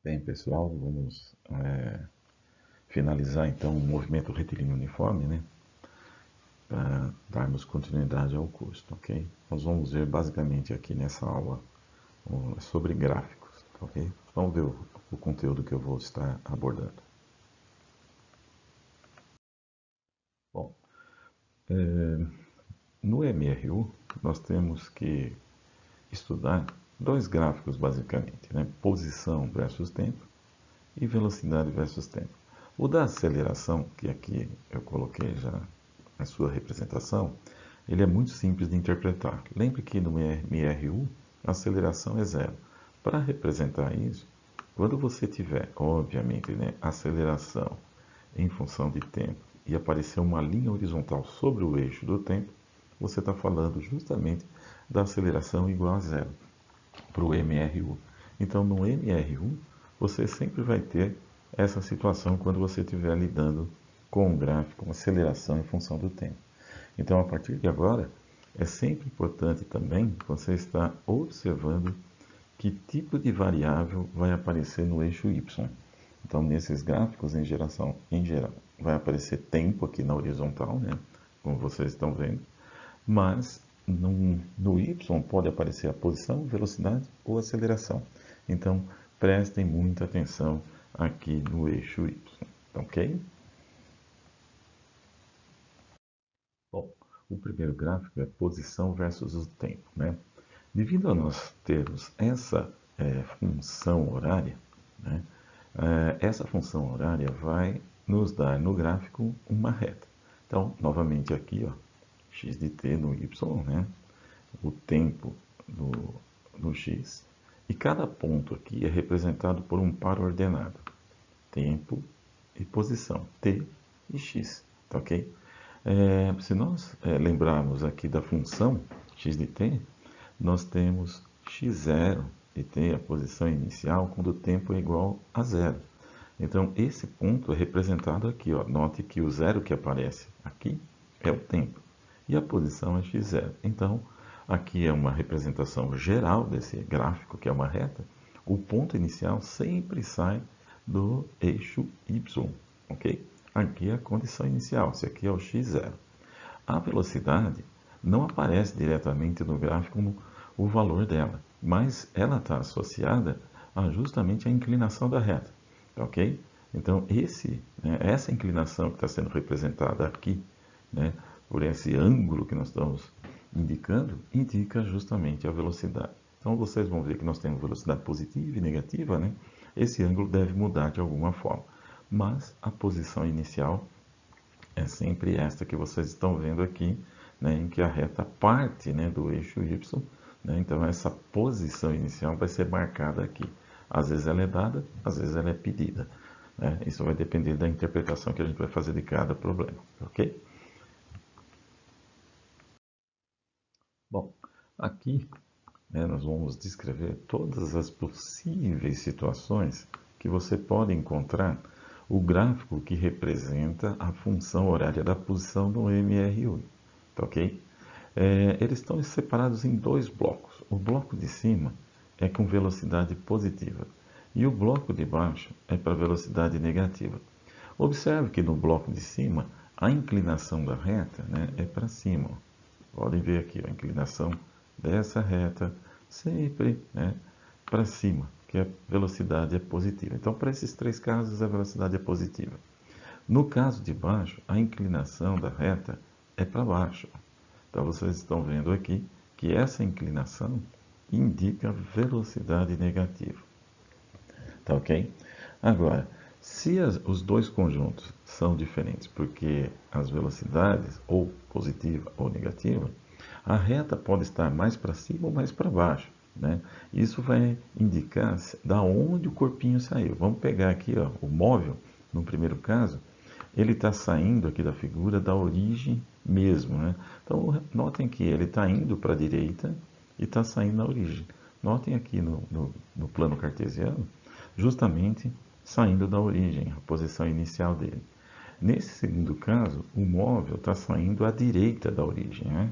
Bem, pessoal, vamos finalizar então o movimento retilíneo uniforme, né? Para darmos continuidade ao curso, ok? Nós vamos ver basicamente aqui nessa aula sobre gráficos, ok? Vamos ver o conteúdo que eu vou estar abordando. Bom, no MRU nós temos que estudar dois gráficos basicamente, né? Posição versus tempo e velocidade versus tempo. O da aceleração, que aqui eu coloquei já a sua representação, ele é muito simples de interpretar. Lembre que no MRU a aceleração é zero. Para representar isso, quando você tiver, obviamente, né, aceleração em função de tempo e aparecer uma linha horizontal sobre o eixo do tempo, você está falando justamente da aceleração igual a zero para o MRU. Então, no MRU, você sempre vai ter essa situação quando você estiver lidando com um gráfico, uma aceleração em função do tempo. Então, a partir de agora, é sempre importante também você estar observando que tipo de variável vai aparecer no eixo Y. Então, nesses gráficos, em geral, vai aparecer tempo aqui na horizontal, né? Como vocês estão vendo, mas no Y pode aparecer a posição, velocidade ou aceleração. Então, prestem muita atenção aqui no eixo Y, ok? Bom, o primeiro gráfico é posição versus o tempo, né? Devido a nós termos essa função horária, né? Essa função horária vai nos dar no gráfico uma reta. Então, novamente aqui, ó, x de t no y, né? O tempo no x, e cada ponto aqui é representado por um par ordenado, tempo e posição, t e x, tá ok? Se nós lembrarmos aqui da função x de t, nós temos x0 e t, a posição inicial, quando o tempo é igual a zero. Então, esse ponto é representado aqui. Ó. Note que o zero que aparece aqui é o tempo e a posição é x0. Então, aqui é uma representação geral desse gráfico, que é uma reta. O ponto inicial sempre sai do eixo y, ok? Aqui é a condição inicial, esse aqui é o x0. A velocidade não aparece diretamente no gráfico o valor dela, mas ela está associada justamente à inclinação da reta, ok? Então, essa inclinação que está sendo representada aqui, né, por esse ângulo que nós estamos indicando, indica justamente a velocidade. Então, vocês vão ver que nós temos velocidade positiva e negativa, né? Esse ângulo deve mudar de alguma forma, mas a posição inicial é sempre esta que vocês estão vendo aqui, né, em que a reta parte, né, do eixo Y, né, então essa posição inicial vai ser marcada aqui. Às vezes ela é dada, às vezes ela é pedida. Né? Isso vai depender da interpretação que a gente vai fazer de cada problema, ok? Bom, aqui nós vamos descrever todas as possíveis situações que você pode encontrar o gráfico que representa a função horária da posição do MRU, tá ok? Eles estão separados em dois blocos. O bloco de cima é com velocidade positiva e o bloco de baixo é para velocidade negativa. Observe que no bloco de cima a inclinação da reta, né, é para cima. Podem ver aqui a inclinação dessa reta sempre, né, para cima, que a velocidade é positiva. Então, para esses três casos, a velocidade é positiva. No caso de baixo, a inclinação da reta é para baixo. Então, vocês estão vendo aqui que essa inclinação indica velocidade negativa. Tá ok? Agora, se os dois conjuntos são diferentes, porque as velocidades, ou positiva ou negativa, a reta pode estar mais para cima ou mais para baixo. Né? Isso vai indicar da onde o corpinho saiu. Vamos pegar aqui ó, o móvel, no primeiro caso, ele está saindo aqui da figura da origem mesmo. Né? Então, notem que ele está indo para a direita e está saindo da origem. Notem aqui no plano cartesiano, justamente saindo da origem, a posição inicial dele. Nesse segundo caso, o móvel está saindo à direita da origem. Né?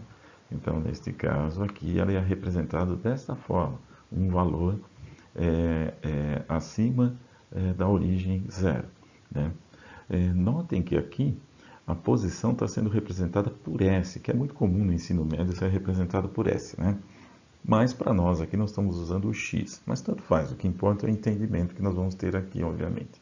Então, neste caso aqui, ela é representado desta forma, um valor acima da origem zero, né? Notem que aqui a posição está sendo representada por S, que é muito comum no ensino médio ser representado por S, né? Mas para nós aqui nós estamos usando o X, mas tanto faz, o que importa é o entendimento que nós vamos ter aqui, obviamente.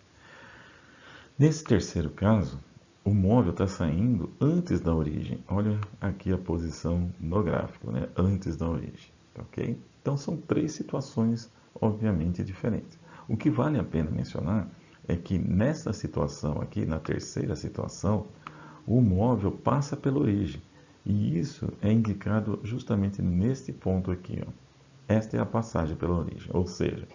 Nesse terceiro caso, o móvel está saindo antes da origem. Olha aqui a posição no gráfico, né? Antes da origem, ok? Então são três situações, obviamente, diferentes. O que vale a pena mencionar é que nessa situação aqui, na terceira situação, o móvel passa pela origem. E isso é indicado justamente neste ponto aqui, ó. Esta é a passagem pela origem, ou seja,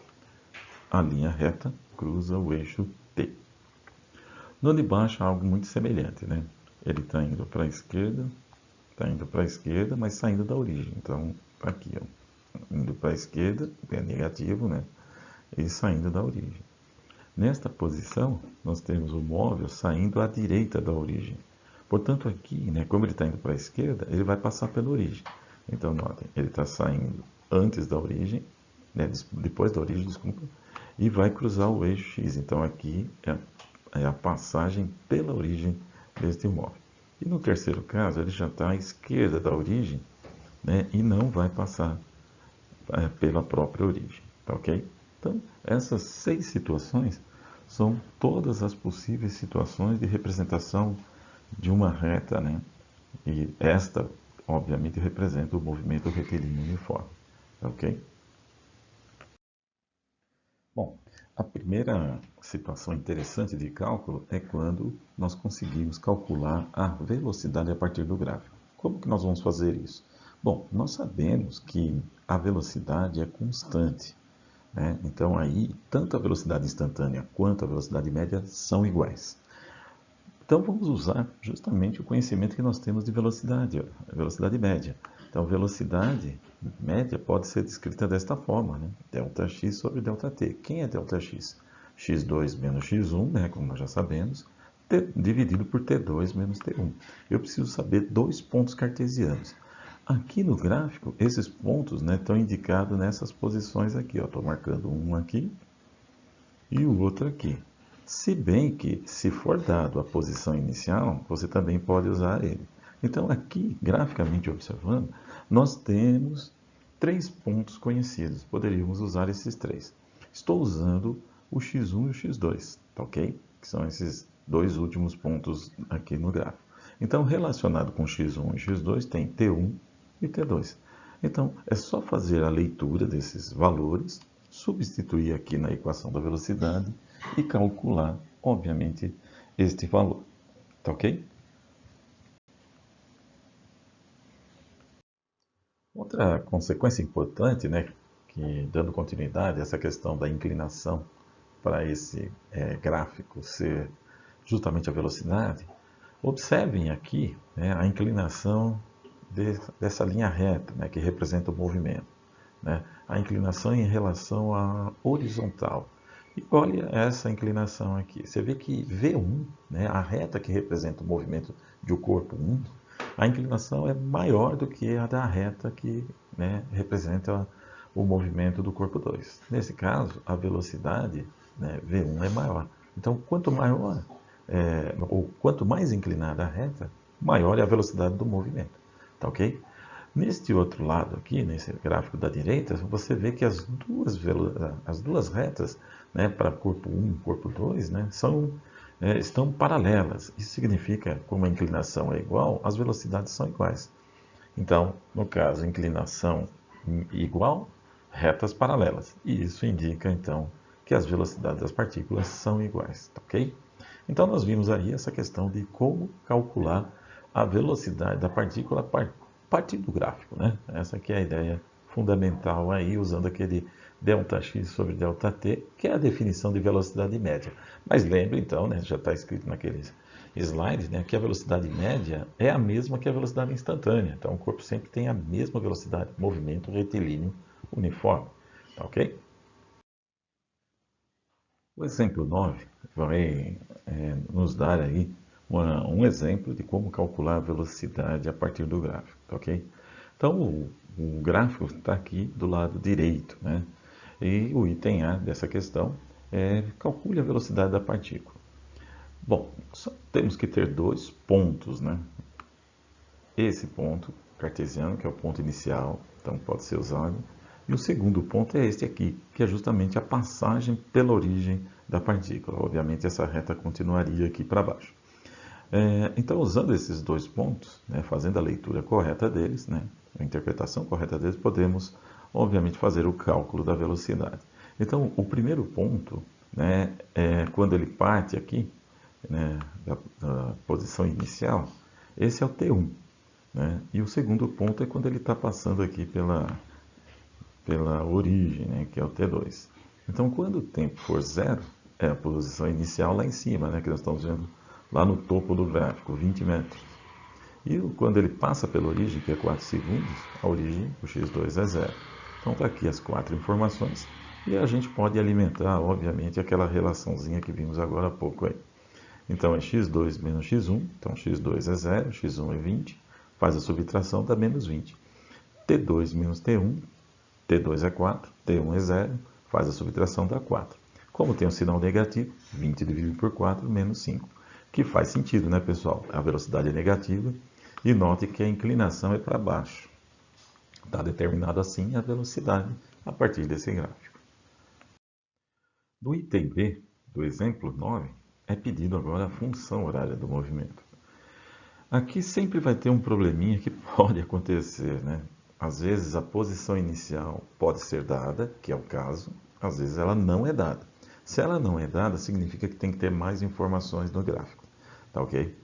a linha reta cruza o eixo T. No de baixo há algo muito semelhante, né? Ele está indo para a esquerda, mas saindo da origem. Então, tá aqui, ó, indo para a esquerda, é negativo, né? E saindo da origem. Nesta posição, nós temos o móvel saindo à direita da origem. Portanto, aqui, né, como ele está indo para a esquerda, ele vai passar pela origem. Então, notem, ele está saindo antes da origem, né, depois da origem, desculpa, e vai cruzar o eixo X. Então, aqui é a passagem pela origem deste móvel. E no terceiro caso, ele já está à esquerda da origem, né, e não vai passar pela própria origem, tá ok? Então, essas 6 situações são todas as possíveis situações de representação de uma reta, né? E esta, obviamente, representa o movimento retilíneo uniforme, tá ok? Bom, a primeira situação interessante de cálculo é quando nós conseguimos calcular a velocidade a partir do gráfico. Como que nós vamos fazer isso? Bom, nós sabemos que a velocidade é constante, né? Então aí, tanto a velocidade instantânea quanto a velocidade média são iguais. Então vamos usar justamente o conhecimento que nós temos de velocidade, a velocidade média. Então velocidade média pode ser descrita desta forma, né? Δx sobre ΔT. Quem é Δx? x2 menos x1, né, como nós já sabemos, dividido por T2 menos T1. Eu preciso saber dois pontos cartesianos. Aqui no gráfico, esses pontos, né, estão indicados nessas posições aqui. Estou marcando um aqui e o outro aqui. Se bem que, se for dado a posição inicial, você também pode usar ele. Então, aqui, graficamente observando, nós temos 3 pontos conhecidos. Poderíamos usar esses 3. Estou usando o x1 e o x2, tá ok? Que são esses dois últimos pontos aqui no gráfico. Então, relacionado com x1 e x2, tem T1 e T2. Então, é só fazer a leitura desses valores, substituir aqui na equação da velocidade e calcular, obviamente, este valor. Tá ok? Outra consequência importante, né, que dando continuidade a essa questão da inclinação para esse gráfico ser justamente a velocidade, observem aqui, né, a inclinação dessa linha reta, né, que representa o movimento, né, a inclinação em relação à horizontal. E olha essa inclinação aqui. Você vê que V1, né, a reta que representa o movimento de o corpo 1, a inclinação é maior do que a da reta que, né, representa o movimento do corpo 2. Nesse caso, a velocidade, né, V1 é maior. Então, quanto maior, ou quanto mais inclinada a reta, maior é a velocidade do movimento. Tá ok? Neste outro lado aqui, nesse gráfico da direita, você vê que as duas retas, né, para corpo 1 e corpo 2, né, estão paralelas. Isso significa, como a inclinação é igual, as velocidades são iguais. Então, no caso, inclinação igual, retas paralelas. E isso indica, então, que as velocidades das partículas são iguais, tá ok? Então, nós vimos aí essa questão de como calcular a velocidade da partícula a partir do gráfico, né? Essa aqui é a ideia fundamental aí, usando aquele ΔX sobre ΔT, que é a definição de velocidade média. Mas lembre, então, né, já está escrito naqueles slides, né, que a velocidade média é a mesma que a velocidade instantânea. Então, o corpo sempre tem a mesma velocidade, movimento retilíneo uniforme. Tá ok? O exemplo 9 vai nos dar aí um exemplo de como calcular a velocidade a partir do gráfico, tá ok? Então, o gráfico está aqui do lado direito, né? E o item A dessa questão é calcule a velocidade da partícula. Bom, só temos que ter dois pontos, né? Esse ponto cartesiano, que é o ponto inicial, então pode ser usado. E o segundo ponto é este aqui, que é justamente a passagem pela origem da partícula. Obviamente, essa reta continuaria aqui para baixo. Então, usando esses dois pontos, né, fazendo a leitura correta deles, né, a interpretação correta deles, podemos, obviamente, fazer o cálculo da velocidade. Então, o primeiro ponto, né, é quando ele parte aqui, né, da posição inicial, esse é o T1. Né? E o segundo ponto é quando ele está passando aqui pela origem, né, que é o T2. Então, quando o tempo for zero, é a posição inicial lá em cima, né, que nós estamos vendo lá no topo do gráfico, 20 metros. E quando ele passa pela origem, que é 4 segundos, a origem, o x2 é zero. Então, está aqui as 4 informações. E a gente pode alimentar, obviamente, aquela relaçãozinha que vimos agora há pouco aí. Então, é x2 menos x1. Então, x2 é zero, x1 é 20. Faz a subtração, dá menos 20. T2 menos T1. T2 é 4, T1 é 0, faz a subtração, dá 4. Como tem um sinal negativo, 20 dividido por 4, menos 5. Que faz sentido, né, pessoal? A velocidade é negativa e note que a inclinação é para baixo. Está determinado assim a velocidade a partir desse gráfico. Do item B, do exemplo 9, é pedido agora a função horária do movimento. Aqui sempre vai ter um probleminha que pode acontecer, né? Às vezes a posição inicial pode ser dada, que é o caso, às vezes ela não é dada. Se ela não é dada, significa que tem que ter mais informações no gráfico, tá ok?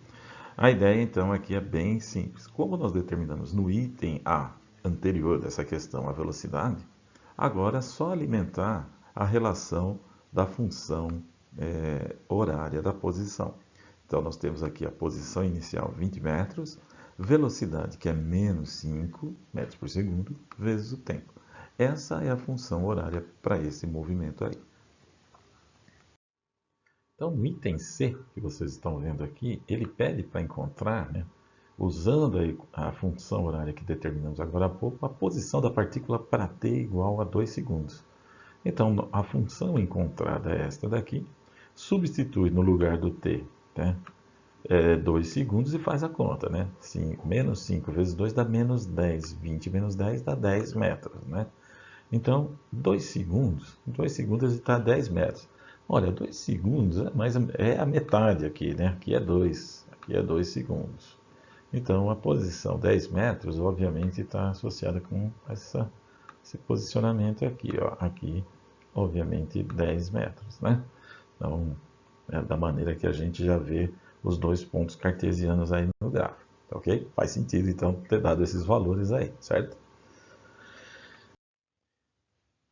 A ideia então aqui é bem simples. Como nós determinamos no item A anterior dessa questão a velocidade, agora é só alimentar a relação da função horária da posição. Então, nós temos aqui a posição inicial 20 metros, velocidade que é menos 5 metros por segundo, vezes o tempo. Essa é a função horária para esse movimento aí. Então, no item C, que vocês estão vendo aqui, ele pede para encontrar, né, usando a função horária que determinamos agora há pouco, a posição da partícula para t igual a 2 segundos. Então, a função encontrada é esta daqui, substitui no lugar do t, né, 2 segundos e faz a conta, né? Menos 5 vezes 2 dá menos 10. 20 menos 10 dá 10 metros, né? Então, 2 segundos está a 10 metros. Olha, 2 segundos é a metade aqui, né? Aqui é 2 segundos. Então, a posição 10 metros, obviamente, está associada com esse posicionamento aqui, ó. Aqui, obviamente, 10 metros, né? Então, é da maneira que a gente já vê os dois pontos cartesianos aí no gráfico, tá ok? Faz sentido, então, ter dado esses valores aí, certo?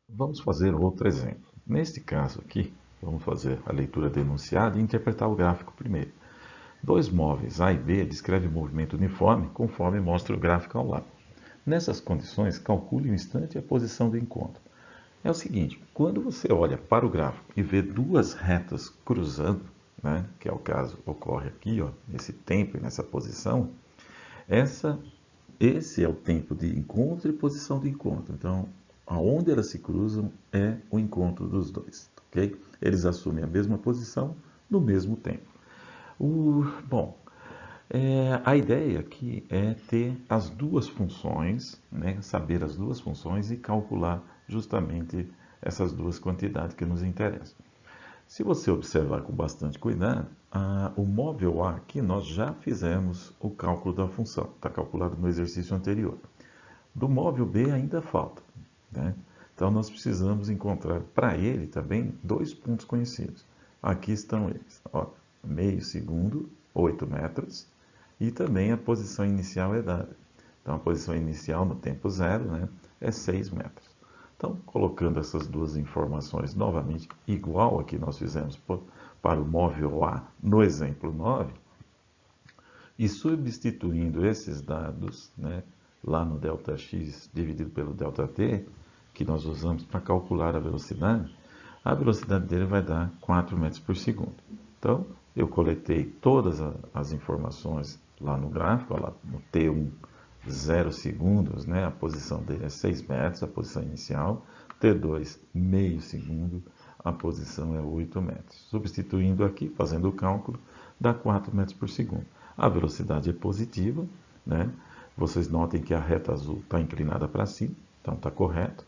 Vamos fazer outro exemplo. Neste caso aqui, vamos fazer a leitura do enunciado e interpretar o gráfico primeiro. Dois móveis A e B descrevem o movimento uniforme, conforme mostra o gráfico ao lado. Nessas condições, calcule o instante e a posição do encontro. É o seguinte, quando você olha para o gráfico e vê duas retas cruzando, né, que é o caso, ocorre aqui, ó, nesse tempo e nessa posição, esse é o tempo de encontro e posição de encontro. Então, aonde elas se cruzam é o encontro dos dois, ok? Eles assumem a mesma posição no mesmo tempo. Bom, a ideia aqui é ter as duas funções, né, saber as duas funções e calcular justamente essas duas quantidades que nos interessam. Se você observar com bastante cuidado, o móvel A aqui nós já fizemos o cálculo da função, está calculado no exercício anterior. Do móvel B ainda falta, né? Então nós precisamos encontrar para ele também dois pontos conhecidos. Aqui estão eles, ó, meio segundo, 8 metros, e também a posição inicial é dada. Então a posição inicial no tempo zero, né, é 6 metros. Então, colocando essas duas informações novamente, igual a que nós fizemos para o móvel A no exemplo 9, e substituindo esses dados, né, lá no ΔX dividido pelo ΔT, que nós usamos para calcular a velocidade dele vai dar 4 metros por segundo. Então, eu coletei todas as informações lá no gráfico, lá no T1, 0 segundos, né? A posição dele é 6 metros, a posição inicial. T2, meio segundo, a posição é 8 metros. Substituindo aqui, fazendo o cálculo, dá 4 metros por segundo. A velocidade é positiva, né? Vocês notem que a reta azul está inclinada para cima, então está correto.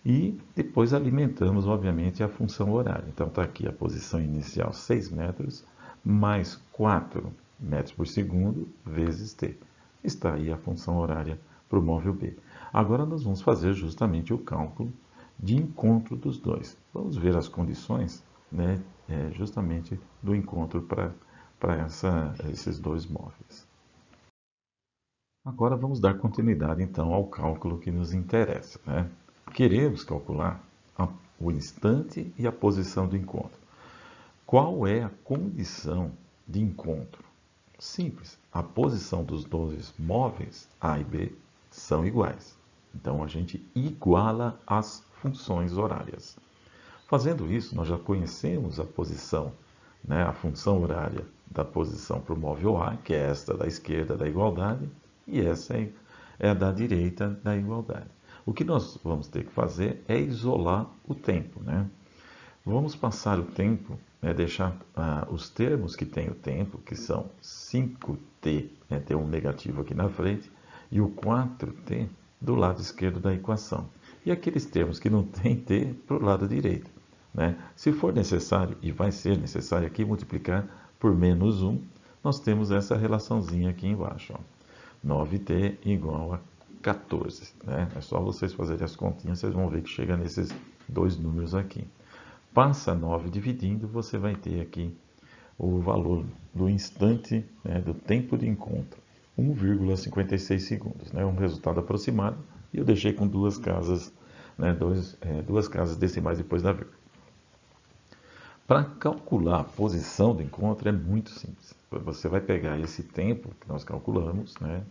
E depois alimentamos, obviamente, a função horária. Então está aqui a posição inicial 6 metros, mais 4 metros por segundo, vezes t. Está aí a função horária para o móvel B. Agora nós vamos fazer justamente o cálculo de encontro dos dois. Vamos ver as condições, né, justamente do encontro para esses dois móveis. Agora vamos dar continuidade então ao cálculo que nos interessa, né? Queremos calcular o instante e a posição do encontro. Qual é a condição de encontro? Simples, a posição dos dois móveis A e B são iguais. Então a gente iguala as funções horárias. Fazendo isso, nós já conhecemos a posição, né, a função horária da posição para o móvel A, que é esta da esquerda da igualdade, e essa é a da direita da igualdade. O que nós vamos ter que fazer é isolar o tempo, né? Vamos passar o tempo, né, deixar os termos que tem o tempo, que são 5t, né, tem um negativo aqui na frente, e o 4t do lado esquerdo da equação. E aqueles termos que não tem t para o lado direito, né? Se for necessário, e vai ser necessário aqui multiplicar por menos 1, nós temos essa relaçãozinha aqui embaixo, ó. 9t igual a 14, né? É só vocês fazerem as continhas, vocês vão ver que chega nesses dois números aqui. Passa 9 dividindo, você vai ter aqui o valor do instante, né, do tempo de encontro, 1,56 segundos, né? Um resultado aproximado, e eu deixei com duas casas, né, duas casas decimais depois da vírgula. Para calcular a posição do encontro é muito simples. Você vai pegar esse tempo que nós calculamos, né,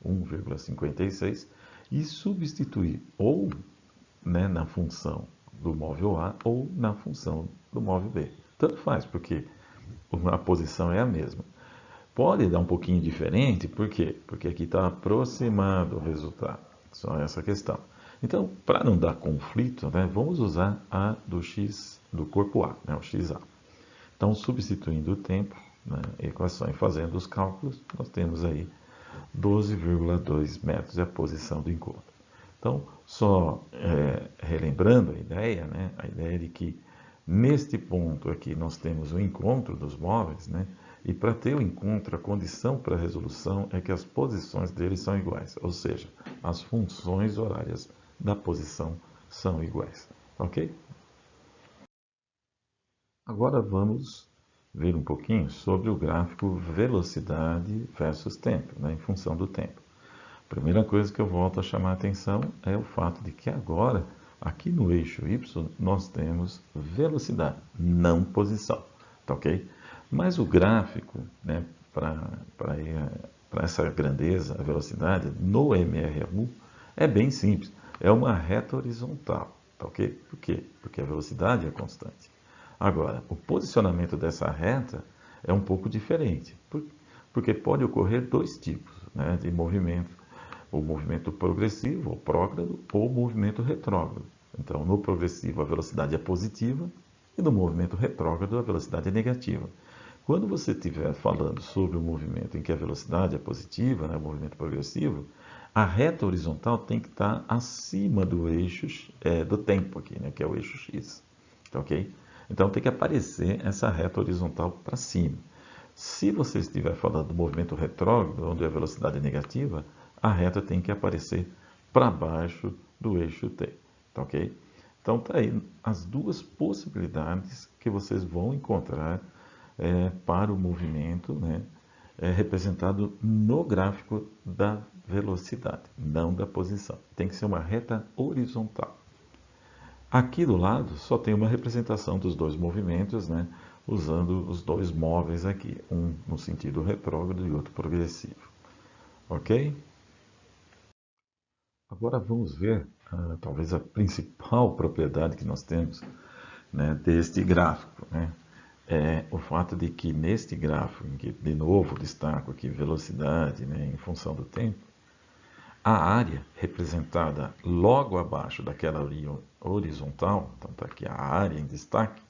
1,56, e substituir ou, né, na função do móvel A ou na função do móvel B. Tanto faz, porque a posição é a mesma. Pode dar um pouquinho diferente, por quê? Porque aqui está aproximado o resultado. Só essa questão. Então, para não dar conflito, né, vamos usar a do x do corpo A, né, o xa. Então, substituindo o tempo na equação e fazendo os cálculos, nós temos aí 12,2 metros é a posição do encontro. Então, só relembrando a ideia, né, a ideia de que neste ponto aqui nós temos o encontro dos móveis, né, e para ter o encontro, a condição para a resolução é que as posições deles são iguais, ou seja, as funções horárias da posição são iguais, ok? Agora vamos ver um pouquinho sobre o gráfico velocidade versus tempo, né, em função do tempo. A primeira coisa que eu volto a chamar a atenção é o fato de que agora, aqui no eixo Y, nós temos velocidade, não posição, tá ok? Mas o gráfico, né, para essa grandeza, a velocidade, no MRU, é bem simples. É uma reta horizontal, tá ok? Por quê? Porque a velocidade é constante. Agora, o posicionamento dessa reta é um pouco diferente, porque pode ocorrer dois tipos, né, de movimento. O movimento progressivo, ou prógrado, ou o movimento retrógrado. Então, no progressivo, a velocidade é positiva, e no movimento retrógrado, a velocidade é negativa. Quando você estiver falando sobre o movimento em que a velocidade é positiva, né, o movimento progressivo, a reta horizontal tem que estar acima do eixo do tempo aqui, né, que é o eixo x. Tá, ok? Então tem que aparecer essa reta horizontal para cima. Se você estiver falando do movimento retrógrado, onde a velocidade é negativa, a reta tem que aparecer para baixo do eixo t. Tá, ok? Então tá aí as duas possibilidades que vocês vão encontrar para o movimento, né, representado no gráfico da velocidade, não da posição. Tem que ser uma reta horizontal. Aqui do lado só tem uma representação dos dois movimentos, né, usando os dois móveis aqui, um no sentido retrógrado e outro progressivo. Ok? Agora vamos ver talvez a principal propriedade que nós temos, né, deste gráfico, né? É o fato de que neste gráfico, em que de novo destaco aqui velocidade, né, em função do tempo, A área representada logo abaixo daquela linha horizontal, então está aqui a área em destaque,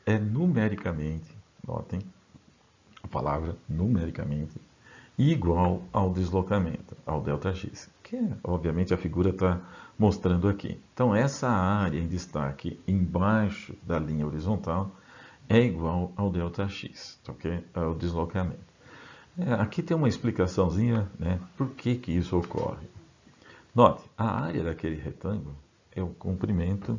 é numericamente, notem a palavra numericamente, igual ao deslocamento, ao ΔX, que obviamente a figura está mostrando aqui. Então essa área em destaque embaixo da linha horizontal é igual ao ΔX, ok? Ao deslocamento. Aqui tem uma explicaçãozinha, né? Por que isso ocorre. Note, a área daquele retângulo é o comprimento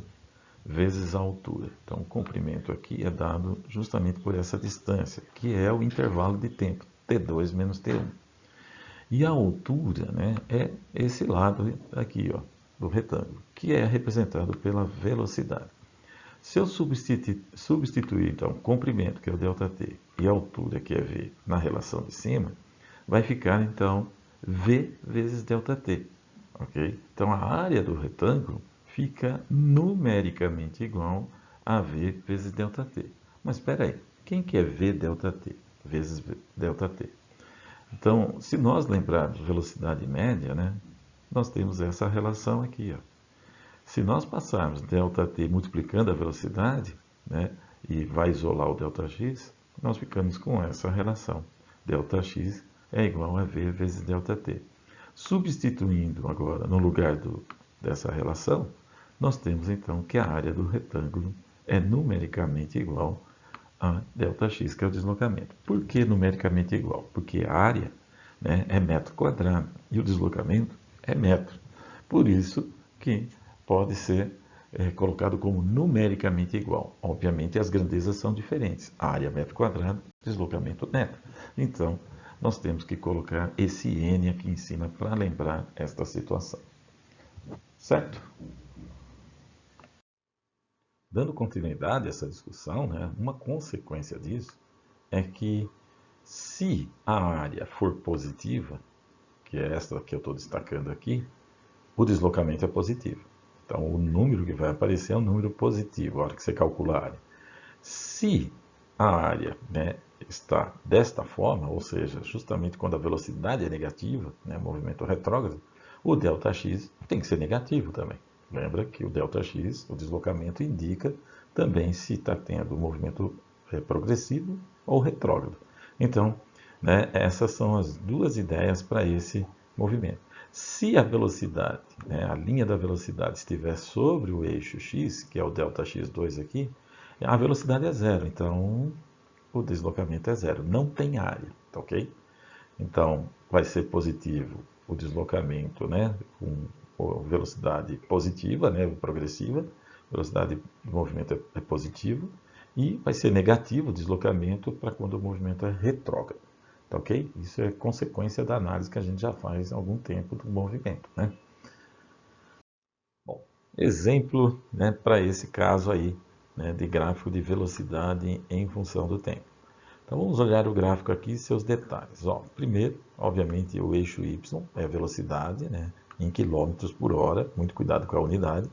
vezes a altura. Então, o comprimento aqui é dado justamente por essa distância, que é o intervalo de tempo, T2 menos T1. E a altura, né, é esse lado aqui, ó, do retângulo, que é representado pela velocidade. Se eu substituir, então, o comprimento, que é o ΔT, e a altura, que é V, na relação de cima, vai ficar, então, V vezes ΔT. Okay? Então, a área do retângulo fica numericamente igual a V vezes ΔT. Mas espera aí, quem que é V ΔT vezes ΔT? Então, se nós lembrarmos velocidade média, né, nós temos essa relação aqui. Ó. Se nós passarmos ΔT multiplicando a velocidade, né, e vai isolar o ΔX, nós ficamos com essa relação. ΔX é igual a V vezes ΔT. Substituindo agora no lugar dessa relação, nós temos então que a área do retângulo é numericamente igual a ΔX, que é o deslocamento. Por que numericamente igual? Porque a área, né, é metro quadrado e o deslocamento é metro. Por isso que pode ser colocado como numericamente igual. Obviamente as grandezas são diferentes. A área metro quadrado, deslocamento metro. Então, nós temos que colocar esse N aqui em cima para lembrar esta situação. Certo? Dando continuidade a essa discussão, né, uma consequência disso é que se a área for positiva, que é esta que eu estou destacando aqui, o deslocamento é positivo. Então, o número que vai aparecer é um número positivo, a hora que você calcula a área. Se a área, né, está desta forma, ou seja, justamente quando a velocidade é negativa, né, movimento retrógrado, o ΔX tem que ser negativo também. Lembra que o ΔX, o deslocamento, indica também se está tendo movimento progressivo ou retrógrado. Então, né, essas são as duas ideias para esse movimento. Se a velocidade, né, a linha da velocidade estiver sobre o eixo x, que é o ΔX2 aqui, a velocidade é zero, então o deslocamento é zero, não tem área, tá ok? Então, vai ser positivo o deslocamento, né, com velocidade positiva, né, progressiva, velocidade de movimento é positivo, e vai ser negativo o deslocamento para quando o movimento é retrógrado, tá ok? Isso é consequência da análise que a gente já faz há algum tempo do movimento, né? Bom, exemplo, né, para esse caso aí, né, de gráfico de velocidade em função do tempo. Então vamos olhar o gráfico aqui e seus detalhes. Ó, primeiro, obviamente, o eixo Y é a velocidade, né, em quilômetros por hora, muito cuidado com a unidade,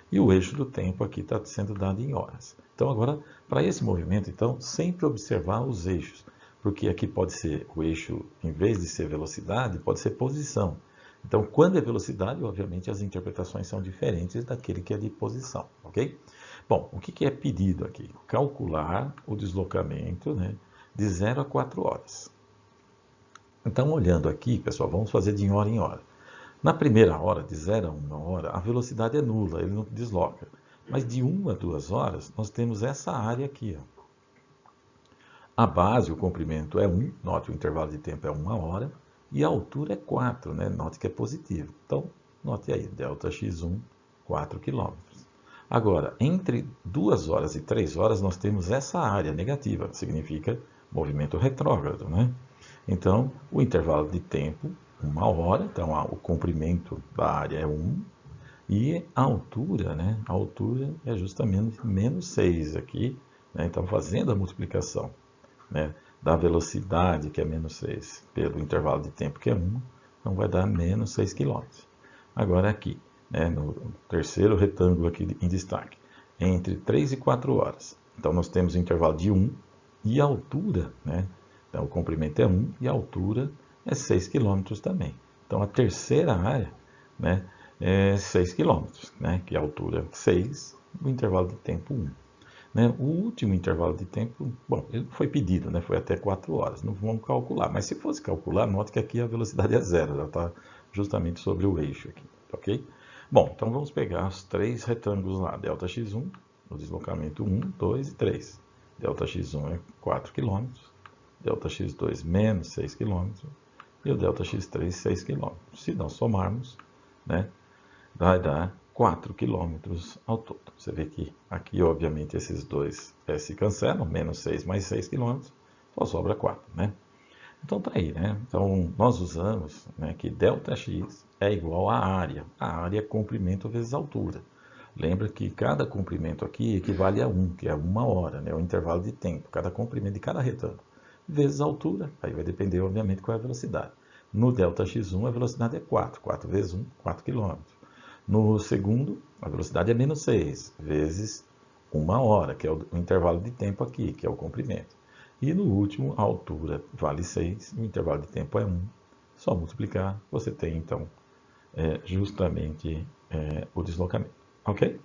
e o eixo do tempo aqui está sendo dado em horas. Então agora, para esse movimento, então, sempre observar os eixos, porque aqui pode ser o eixo, em vez de ser velocidade, pode ser posição. Então, quando é velocidade, obviamente, as interpretações são diferentes daquele que é de posição, ok? Bom, o que é pedido aqui? Calcular o deslocamento, né, de 0 a 4 horas. Então, olhando aqui, pessoal, vamos fazer de hora em hora. Na primeira hora, de 0 a 1 hora, a velocidade é nula, ele não desloca. Mas de 1 a 2 horas, nós temos essa área aqui. Ó. A base, o comprimento é 1, note o intervalo de tempo é 1 hora, e a altura é 4, né? Note que é positivo. Então, note aí, ΔX1, 4 km. Agora, entre 2 horas e 3 horas, nós temos essa área negativa, significa movimento retrógrado, né? Então, o intervalo de tempo, 1 hora, então o comprimento da área é 1, e a altura, né? A altura é justamente menos 6 aqui, né? Então, fazendo a multiplicação, né, da velocidade, que é menos 6, pelo intervalo de tempo, que é 1, então vai dar menos 6 km. Agora aqui, né, no terceiro retângulo aqui em destaque, entre 3 e 4 horas. Então nós temos o intervalo de 1 e a altura, né, então o comprimento é 1 e a altura é 6 km também. Então, a terceira área, né, é 6 km, né, que é a altura 6, o intervalo de tempo 1. Né? O último intervalo de tempo, bom, ele foi pedido, né, foi até 4 horas, não vamos calcular, mas se fosse calcular, note que aqui a velocidade é zero, ela está justamente sobre o eixo aqui, ok? Bom, então vamos pegar os três retângulos lá, ΔX1, no deslocamento 1, 2 e 3. ΔX1 é 4 km, ΔX2 menos 6 km e o ΔX3 6 km. Se nós somarmos, né, vai dar 4 quilômetros ao todo. Você vê que aqui, obviamente, esses dois se cancelam, menos 6 mais 6 quilômetros, só sobra 4, né? Então tá aí, né? Então nós usamos, né, que ΔX é igual à área. A área é comprimento vezes altura. Lembra que cada comprimento aqui equivale a 1, que é 1 hora, né? O intervalo de tempo, cada comprimento de cada retângulo. Vezes a altura, aí vai depender, obviamente, qual é a velocidade. No ΔX1 a velocidade é 4, 4 vezes 1, 4 km. No segundo, a velocidade é menos 6, vezes 1 hora, que é o intervalo de tempo aqui, que é o comprimento. E no último, a altura vale 6, o intervalo de tempo é 1. Só multiplicar, você tem então justamente o deslocamento. Ok?